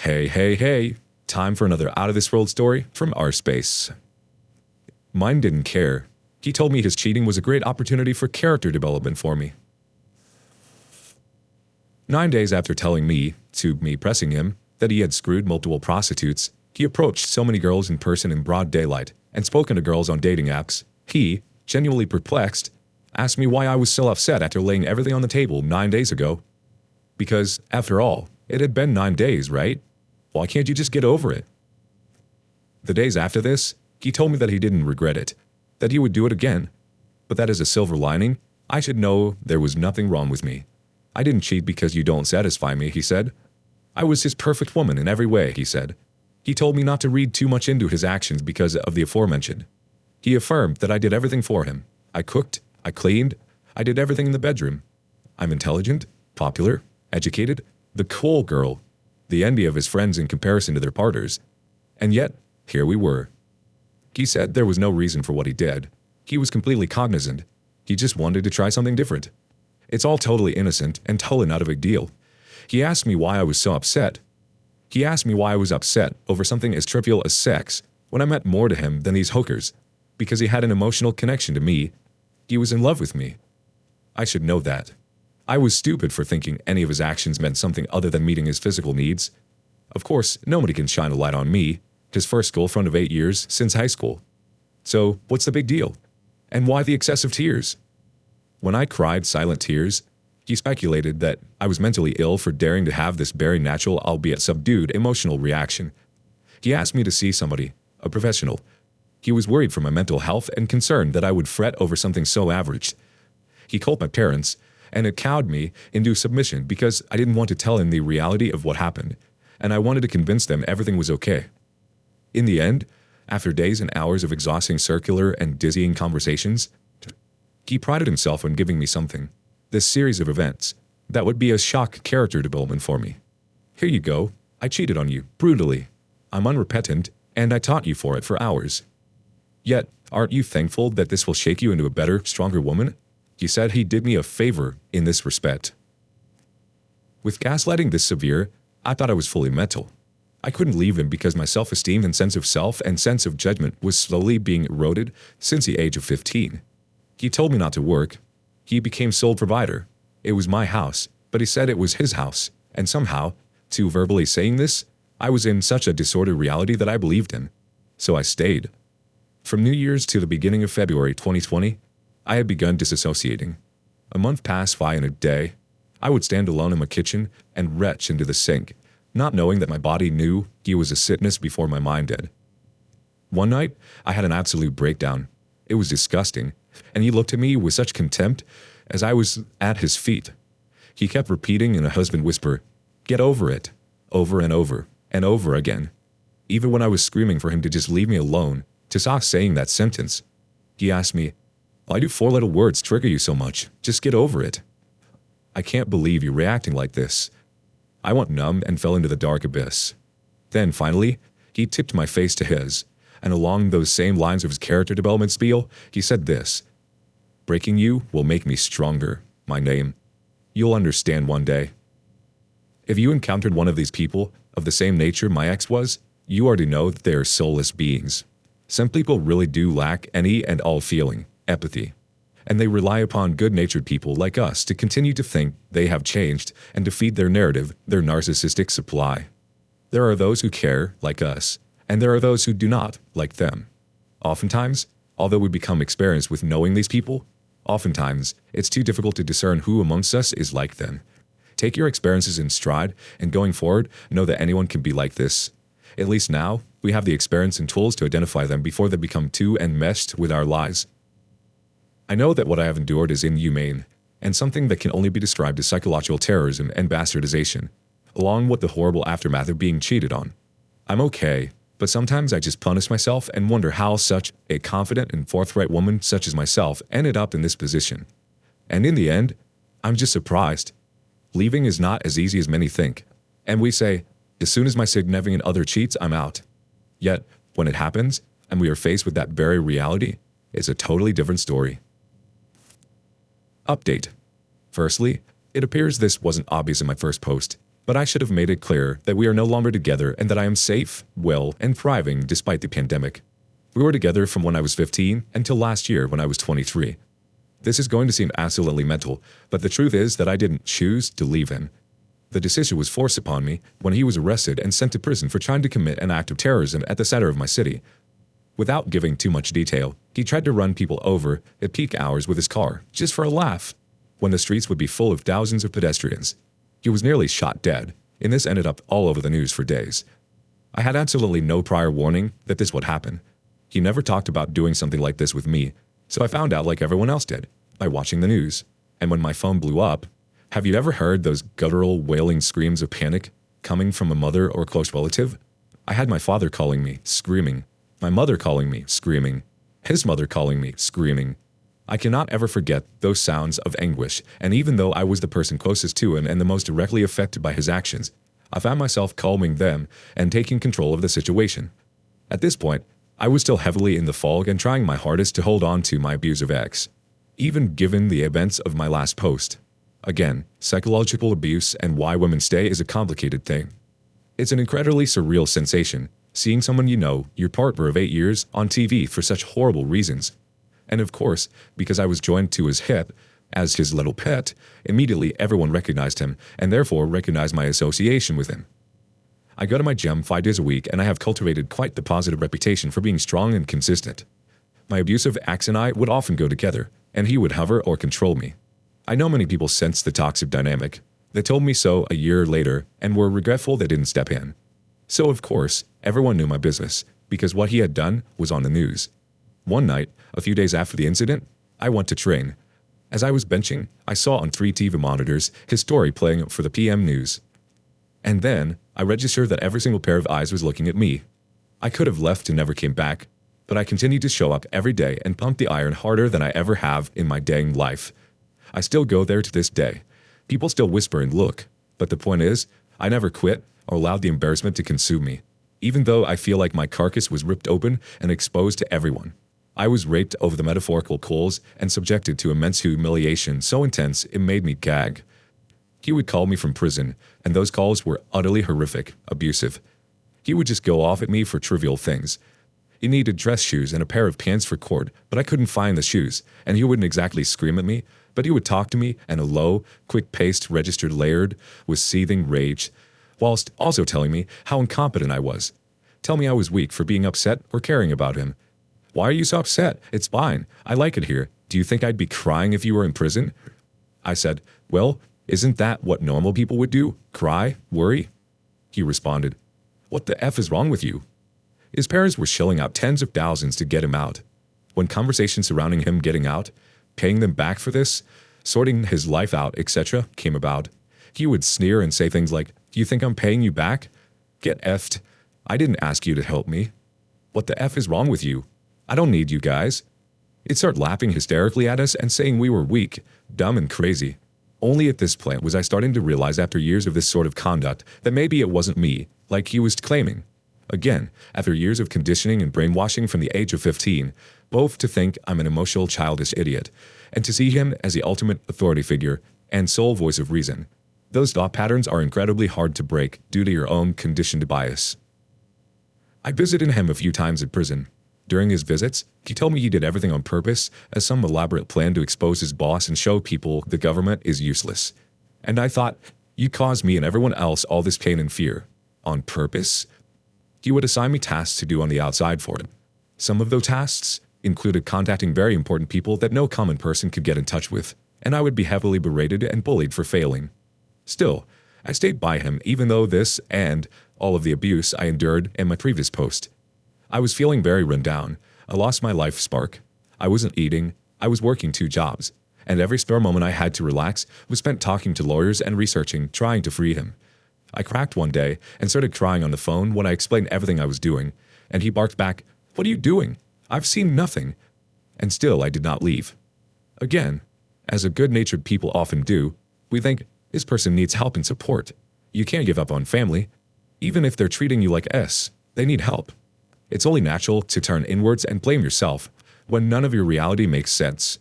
Hey, hey, hey. Time for another out-of-this-world story from our space. Mine didn't care. He told me his cheating was a great opportunity for character development for me. 9 days after telling me, to me pressing him, that he had screwed multiple prostitutes, he approached so many girls in person in broad daylight and spoken to girls on dating apps. He, genuinely perplexed, asked me why I was so upset after laying everything on the table 9 days ago. Because, after all, it had been 9 days, right? Why can't you just get over it? The days after this, he told me that he didn't regret it, that he would do it again, but that as a silver lining, I should know there was nothing wrong with me. I didn't cheat because you don't satisfy me, he said. I was his perfect woman in every way, he said. He told me not to read too much into his actions because of the aforementioned. He affirmed that I did everything for him. I cooked, I cleaned, I did everything in the bedroom. I'm intelligent, popular, educated, the cool girl, the envy of his friends in comparison to their partners. And yet, here we were. He said there was no reason for what he did. He was completely cognizant. He just wanted to try something different. It's all totally innocent and totally not a big deal. He asked me why I was so upset. He asked me why I was upset over something as trivial as sex when I meant more to him than these hookers. Because he had an emotional connection to me. He was in love with me. I should know that. I was stupid for thinking any of his actions meant something other than meeting his physical needs. Of course, nobody can shine a light on me, his first girlfriend of 8 years since high school. So, what's the big deal? And why the excessive tears? When I cried silent tears, he speculated that I was mentally ill for daring to have this very natural, albeit subdued, emotional reaction. He asked me to see somebody, a professional. He was worried for my mental health and concerned that I would fret over something so average. He called my parents, and it cowed me into submission because I didn't want to tell him the reality of what happened, and I wanted to convince them everything was okay. In the end, after days and hours of exhausting circular and dizzying conversations, he prided himself on giving me something, this series of events, that would be a shock character development for me. Here you go, I cheated on you, brutally. I'm unrepentant, and I taught you for it for hours. Yet, aren't you thankful that this will shake you into a better, stronger woman? He said he did me a favor in this respect. With gaslighting this severe, I thought I was fully mental. I couldn't leave him because my self-esteem and sense of self and sense of judgment was slowly being eroded since the age of 15. He told me not to work. He became sole provider. It was my house, but he said it was his house, and somehow, to verbally saying this, I was in such a disordered reality that I believed him. So I stayed. From New Year's to the beginning of February 2020, I had begun disassociating. A month passed by in a day. I would stand alone in my kitchen and retch into the sink, not knowing that my body knew he was a sickness before my mind did. One night, I had an absolute breakdown. It was disgusting, and he looked at me with such contempt as I was at his feet. He kept repeating in a husband whisper, "Get over it," over and over and over again. Even when I was screaming for him to just leave me alone, to stop saying that sentence, he asked me, "Why do 4 little words trigger you so much? Just get over it." I can't believe you're reacting like this. I went numb and fell into the dark abyss. Then, finally, he tipped my face to his, and along those same lines of his character development spiel, he said this, "Breaking you will make me stronger, my name. You'll understand one day." If you encountered one of these people, of the same nature my ex was, you already know that they are soulless beings. Some people really do lack any and all feeling, empathy. And they rely upon good-natured people like us to continue to think they have changed and to feed their narrative their narcissistic supply. There are those who care, like us, and there are those who do not, like them. Oftentimes, although we become experienced with knowing these people, oftentimes it's too difficult to discern who amongst us is like them. Take your experiences in stride, and going forward, know that anyone can be like this. At least now, we have the experience and tools to identify them before they become too enmeshed with our lives. I know that what I have endured is inhumane, and something that can only be described as psychological terrorism and bastardization, along with the horrible aftermath of being cheated on. I'm okay, but sometimes I just punish myself and wonder how such a confident and forthright woman such as myself ended up in this position. And in the end, I'm just surprised. Leaving is not as easy as many think, and we say, as soon as my significant other cheats, I'm out. Yet, when it happens, and we are faced with that very reality, it's a totally different story. Update. Firstly, it appears this wasn't obvious in my first post. But I should have made it clear that we are no longer together and that I am safe, well, and thriving despite the pandemic. We were together from when I was 15 until last year when I was 23. This is going to seem absolutely mental, but the truth is that I didn't choose to leave him. The decision was forced upon me when he was arrested and sent to prison for trying to commit an act of terrorism at the center of my city. Without giving too much detail, he tried to run people over at peak hours with his car, just for a laugh, when the streets would be full of thousands of pedestrians. He was nearly shot dead, and this ended up all over the news for days. I had absolutely no prior warning that this would happen. He never talked about doing something like this with me, so I found out like everyone else did, by watching the news. And when my phone blew up, have you ever heard those guttural wailing screams of panic coming from a mother or close relative? I had my father calling me, screaming. My mother calling me, screaming. His mother calling me, screaming. I cannot ever forget those sounds of anguish, and even though I was the person closest to him and the most directly affected by his actions, I found myself calming them and taking control of the situation. At this point, I was still heavily in the fog and trying my hardest to hold on to my abusive ex, even given the events of my last post. Again, psychological abuse and why women stay is a complicated thing. It's an incredibly surreal sensation, seeing someone you know, your partner of 8 years, on TV for such horrible reasons. And of course, because I was joined to his hip as his little pet, immediately everyone recognized him and therefore recognized my association with him. I go to my gym 5 days a week and I have cultivated quite the positive reputation for being strong and consistent. My abusive ex and I would often go together, and he would hover or control me. I know many people sensed the toxic dynamic. They told me so a year later and were regretful they didn't step in. So of course, everyone knew my business, because what he had done was on the news. One night, a few days after the incident, I went to train. As I was benching, I saw on 3 TV monitors his story playing for the PM News. And then, I registered that every single pair of eyes was looking at me. I could have left and never came back, but I continued to show up every day and pump the iron harder than I ever have in my dang life. I still go there to this day. People still whisper and look, but the point is, I never quit or allowed the embarrassment to consume me, even though I feel like my carcass was ripped open and exposed to everyone. I was raped over the metaphorical coals and subjected to immense humiliation so intense it made me gag. He would call me from prison, and those calls were utterly horrific, abusive. He would just go off at me for trivial things. He needed dress shoes and a pair of pants for court, but I couldn't find the shoes, and he wouldn't exactly scream at me, but he would talk to me in a low, quick-paced, registered layered, with seething rage, whilst also telling me how incompetent I was. Tell me I was weak for being upset or caring about him. Why are you so upset? It's fine. I like it here. Do you think I'd be crying if you were in prison? I said, well, isn't that what normal people would do? Cry? Worry? He responded, what the F is wrong with you? His parents were shelling out tens of thousands to get him out. When conversations surrounding him getting out, paying them back for this, sorting his life out, etc. came about, he would sneer and say things like, do you think I'm paying you back? Get effed. I didn't ask you to help me. What the F is wrong with you? I don't need you guys. He'd start laughing hysterically at us and saying we were weak, dumb, and crazy. Only at this point was I starting to realize after years of this sort of conduct that maybe it wasn't me, like he was claiming. Again, after years of conditioning and brainwashing from the age of 15, both to think I'm an emotional childish idiot, and to see him as the ultimate authority figure and sole voice of reason. Those thought patterns are incredibly hard to break due to your own conditioned bias. I visited him a few times in prison. During his visits, he told me he did everything on purpose as some elaborate plan to expose his boss and show people the government is useless. And I thought, you caused me and everyone else all this pain and fear. On purpose? He would assign me tasks to do on the outside for it. Some of those tasks included contacting very important people that no common person could get in touch with, and I would be heavily berated and bullied for failing. Still, I stayed by him even though this and all of the abuse I endured in my previous post. I was feeling very run down. I lost my life spark. I wasn't eating. I was working 2 jobs. And every spare moment I had to relax was spent talking to lawyers and researching, trying to free him. I cracked one day and started crying on the phone when I explained everything I was doing, and he barked back, "What are you doing? I've seen nothing." And still I did not leave. Again, as a good-natured people often do, we think, this person needs help and support. You can't give up on family. Even if they're treating you like S, they need help. It's only natural to turn inwards and blame yourself when none of your reality makes sense.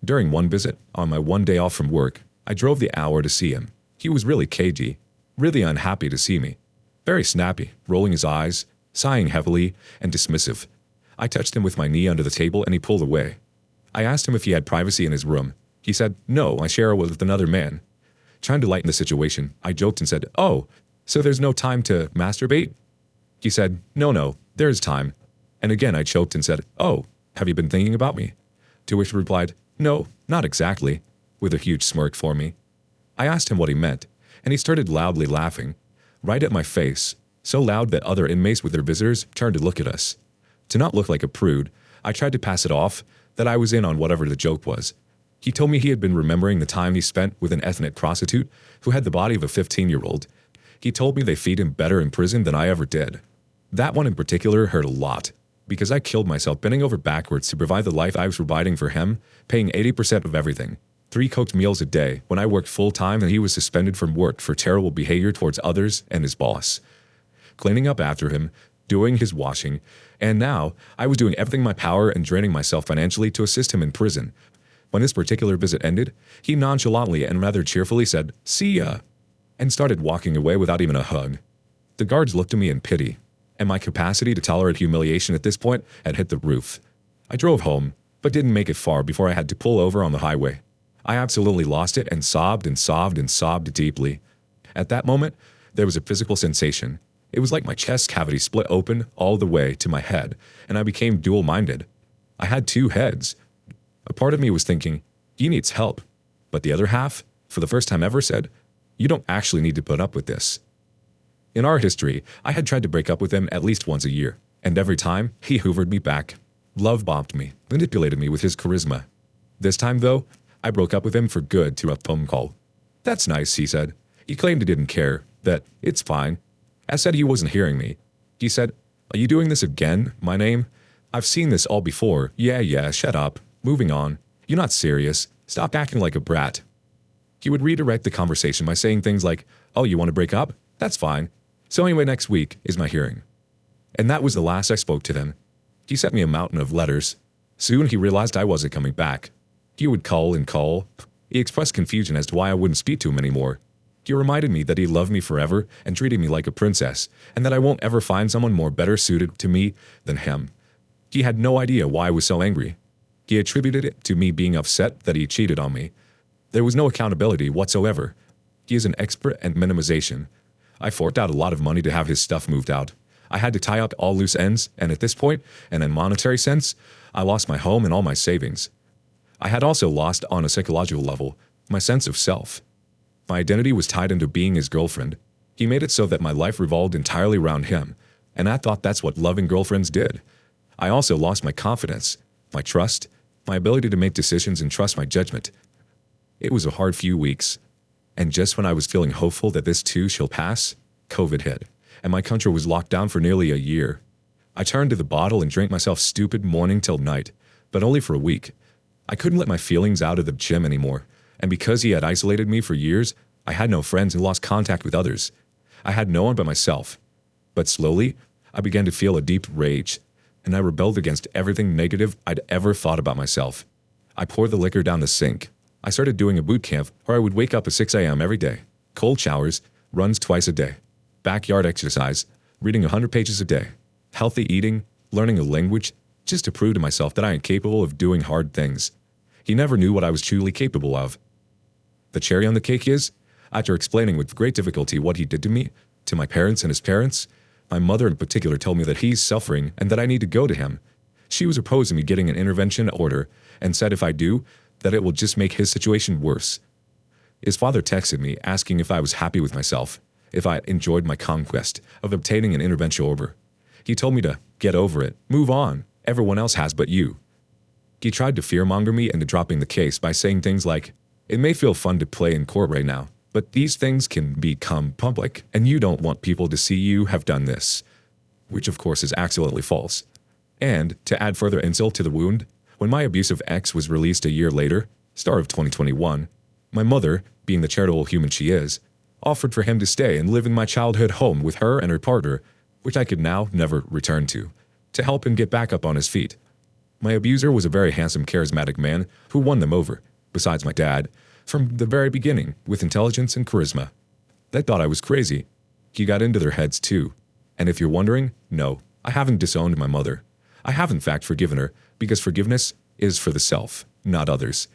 During one visit, on my one day off from work, I drove the hour to see him. He was really cagey. really unhappy to see me. Very snappy, rolling his eyes, sighing heavily, and dismissive. I touched him with my knee under the table and he pulled away. I asked him if he had privacy in his room. He said, "No, I share it with another man." Trying to lighten the situation, I joked and said, "Oh, so there's no time to masturbate?" He said, No, there is time." And again I choked and said, "Oh, have you been thinking about me?" To which he replied, "No, not exactly," with a huge smirk for me. I asked him what he meant, and he started loudly laughing, right at my face, so loud that other inmates with their visitors turned to look at us. To not look like a prude, I tried to pass it off that I was in on whatever the joke was. He told me he had been remembering the time he spent with an ethnic prostitute who had the body of a 15-year-old. He told me they feed him better in prison than I ever did. That one in particular hurt a lot, because I killed myself bending over backwards to provide the life I was providing for him, paying 80% of everything. 3 cooked meals a day when I worked full-time and he was suspended from work for terrible behavior towards others and his boss. Cleaning up after him, doing his washing, and now I was doing everything in my power and draining myself financially to assist him in prison. When this particular visit ended, he nonchalantly and rather cheerfully said, "See ya," and started walking away without even a hug. The guards looked at me in pity, and my capacity to tolerate humiliation at this point had hit the roof. I drove home, but didn't make it far before I had to pull over on the highway. I absolutely lost it and sobbed and sobbed and sobbed deeply. At that moment, there was a physical sensation. It was like my chest cavity split open all the way to my head, and I became dual-minded. I had 2 heads. A part of me was thinking, he needs help. But the other half, for the first time ever, said, you don't actually need to put up with this. In our history, I had tried to break up with him at least once a year, and every time, he hoovered me back. Love-bombed me, manipulated me with his charisma. This time, though, I broke up with him for good through a phone call. "That's nice," he said. He claimed he didn't care, that it's fine. I said he wasn't hearing me. He said, "Are you doing this again, my name? I've seen this all before. Yeah, shut up. Moving on. You're not serious. Stop acting like a brat." He would redirect the conversation by saying things like, "Oh, you want to break up? That's fine. So anyway, next week is my hearing." And that was the last I spoke to him. He sent me a mountain of letters. Soon he realized I wasn't coming back. He would call and call. He expressed confusion as to why I wouldn't speak to him anymore. He reminded me that he loved me forever and treated me like a princess, and that I won't ever find someone more better suited to me than him. He had no idea why I was so angry. He attributed it to me being upset that he cheated on me. There was no accountability whatsoever. He is an expert at minimization. I forked out a lot of money to have his stuff moved out. I had to tie up all loose ends, and at this point, and in monetary sense, I lost my home and all my savings. I had also lost, on a psychological level, my sense of self. My identity was tied into being his girlfriend. He made it so that my life revolved entirely around him, and I thought that's what loving girlfriends did. I also lost my confidence, my trust, my ability to make decisions and trust my judgment. It was a hard few weeks, and just when I was feeling hopeful that this too shall pass, COVID hit, and my country was locked down for nearly a year. I turned to the bottle and drank myself stupid morning till night, but only for a week. I couldn't let my feelings out of the gym anymore, and because he had isolated me for years, I had no friends and lost contact with others. I had no one but myself. But slowly, I began to feel a deep rage, and I rebelled against everything negative I'd ever thought about myself. I poured the liquor down the sink. I started doing a boot camp where I would wake up at 6 a.m. every day, cold showers, runs twice a day, backyard exercise, reading 100 pages a day, healthy eating, learning a language, just to prove to myself that I am capable of doing hard things. He never knew what I was truly capable of. The cherry on the cake is, after explaining with great difficulty what he did to me, to my parents and his parents, my mother in particular told me that he's suffering and that I need to go to him. She was opposed to me getting an intervention order and said if I do, that it will just make his situation worse. His father texted me asking if I was happy with myself, if I enjoyed my conquest of obtaining an intervention order. He told me to get over it, move on, everyone else has but you. He tried to fearmonger me into dropping the case by saying things like, "It may feel fun to play in court right now, but these things can become public, and you don't want people to see you have done this," which of course is absolutely false. And, to add further insult to the wound, when my abusive ex was released a year later, start of 2021, my mother, being the charitable human she is, offered for him to stay and live in my childhood home with her and her partner, which I could now never return to help him get back up on his feet. My abuser was a very handsome, charismatic man who won them over, besides my dad, from the very beginning with intelligence and charisma. They thought I was crazy. He got into their heads too. And if you're wondering, no, I haven't disowned my mother. I have in fact forgiven her, because forgiveness is for the self, not others.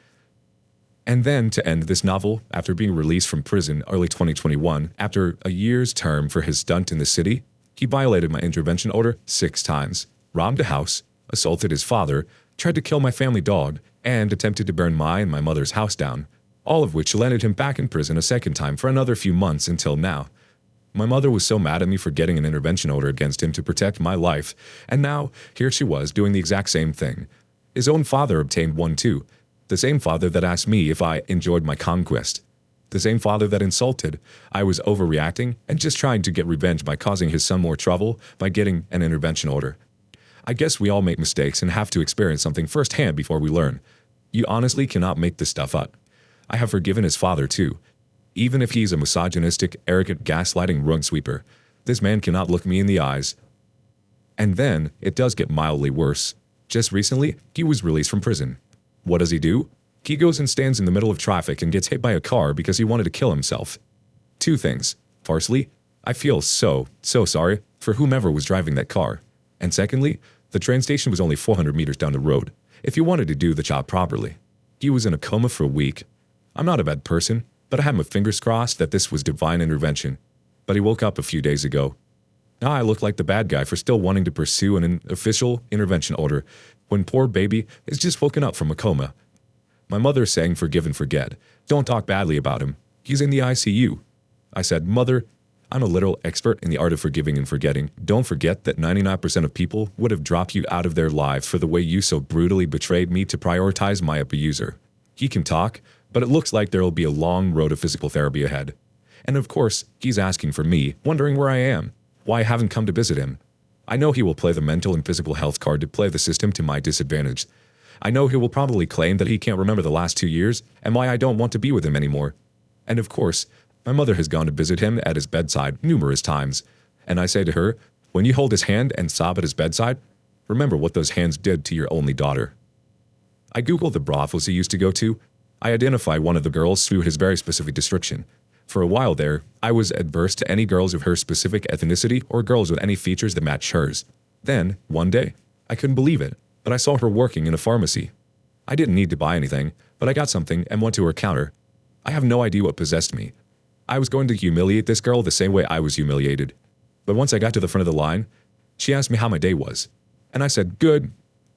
And then to end this novel, after being released from prison early 2021, after a year's term for his stunt in the city, he violated my intervention order 6 times, robbed a house, assaulted his father, tried to kill my family dog, and attempted to burn my and my mother's house down, all of which landed him back in prison a second time for another few months until now. My mother was so mad at me for getting an intervention order against him to protect my life, and now here she was doing the exact same thing. His own father obtained one too, the same father that asked me if I enjoyed my conquest. The same father that insulted I was overreacting and just trying to get revenge by causing his son more trouble by getting an intervention order. I guess we all make mistakes and have to experience something firsthand before we learn. You honestly cannot make this stuff up. I have forgiven his father too. Even if he's a misogynistic, arrogant, gaslighting rug sweeper, this man cannot look me in the eyes. And then, it does get mildly worse. Just recently, he was released from prison. What does he do? He goes and stands in the middle of traffic and gets hit by a car because he wanted to kill himself. 2 things. Firstly, I feel so sorry for whomever was driving that car. And secondly, the train station was only 400 meters down the road, if you wanted to do the job properly. He was in a coma for a week. I'm not a bad person, but I had my fingers crossed that this was divine intervention. But he woke up a few days ago. Now I look like the bad guy for still wanting to pursue an official intervention order when poor baby is just woken up from a coma. My mother's saying forgive and forget. Don't talk badly about him. He's in the ICU. I said, Mother, I'm a literal expert in the art of forgiving and forgetting. Don't forget that 99% of people would have dropped you out of their lives for the way you so brutally betrayed me to prioritize my abuser. He can talk, but it looks like there'll be a long road of physical therapy ahead. And of course, he's asking for me, wondering where I am, why I haven't come to visit him. I know he will play the mental and physical health card to play the system to my disadvantage. I know he will probably claim that he can't remember the last 2 years and why I don't want to be with him anymore. And of course, my mother has gone to visit him at his bedside numerous times. And I say to her, when you hold his hand and sob at his bedside, remember what those hands did to your only daughter. I Googled the brothels he used to go to. I identified one of the girls through his very specific description. For a while there, I was adverse to any girls of her specific ethnicity or girls with any features that matched hers. Then, one day, I couldn't believe it, but I saw her working in a pharmacy. I didn't need to buy anything, but I got something and went to her counter. I have no idea what possessed me. I was going to humiliate this girl the same way I was humiliated. But once I got to the front of the line, she asked me how my day was. And I said, good.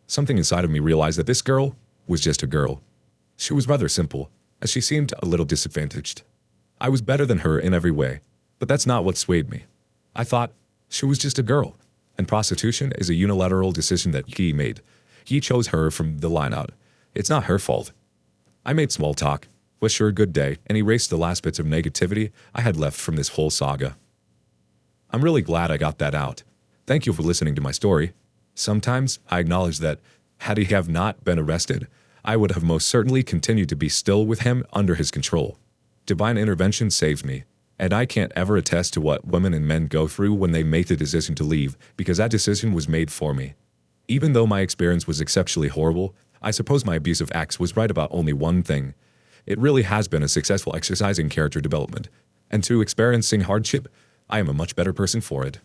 Something inside of me realized that this girl was just a girl. She was rather simple, as she seemed a little disadvantaged. I was better than her in every way, but that's not what swayed me. I thought, she was just a girl, and prostitution is a unilateral decision that he made. He chose her from the line-out. It's not her fault. I made small talk, wished her a good day, and erased the last bits of negativity I had left from this whole saga. I'm really glad I got that out. Thank you for listening to my story. Sometimes I acknowledge that, had he have not been arrested, I would have most certainly continued to be still with him under his control. Divine intervention saved me, and I can't ever attest to what women and men go through when they make the decision to leave, because that decision was made for me. Even though my experience was exceptionally horrible, I suppose my abusive acts was right about only one thing. It really has been a successful exercise in character development, and through experiencing hardship, I am a much better person for it.